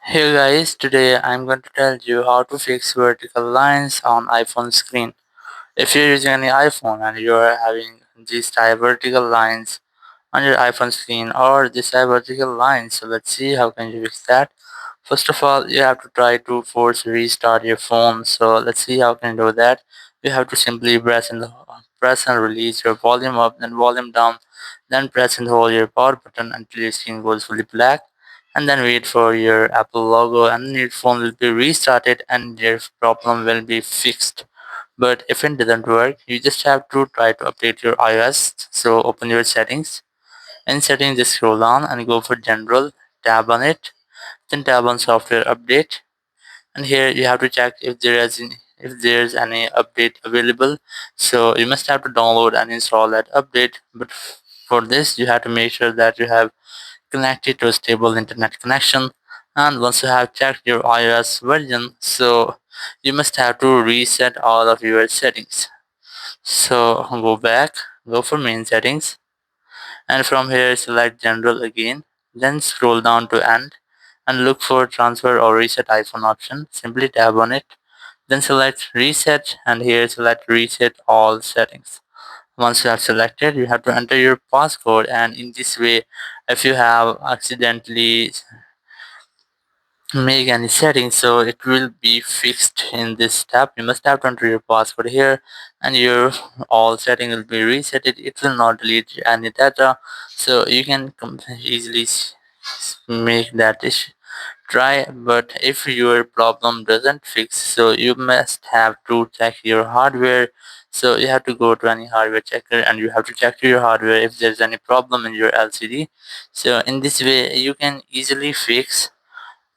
Hey guys, today I'm going to tell you how to fix vertical lines on iPhone screen. If you're using any iPhone and you're having these type vertical lines on your iPhone screen or this type vertical lines, so let's see how can you fix that. First of all, you have to try to force restart your phone. So let's see how can you do that. You have to simply press and release your volume up, then volume down, then press and hold your power button until your screen goes fully black, and then wait for your Apple logo, and your phone will be restarted and your problem will be fixed. But if it doesn't work, you just have to try to update your iOS. So open your settings. In settings, just scroll down and go for general, tap on it, then tap on software update, and here you have to check if there's any update available. So you must have to download and install that update, but for this you have to make sure that you have connected to a stable internet connection. And once you have checked your iOS version, so you must have to reset all of your settings. So go back, go for main settings, and from here select general again, then scroll down to end and look for transfer or reset iPhone option. Simply tap on it, then select reset, and here select reset all settings. Once you have selected, you have to enter your passcode, and in this way, if you have accidentally make any settings, so it will be fixed in this step. You must have to enter your passcode here, and your all setting will be reset. It will not delete any data, so you can easily make that issue try. But if your problem doesn't fix, so you must have to check your hardware. So you have to go to any hardware checker and you have to check your hardware if there's any problem in your LCD. So in this way you can easily fix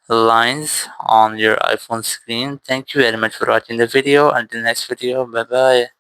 lines on your iPhone screen. Thank you very much for watching the video. Until next video, bye bye.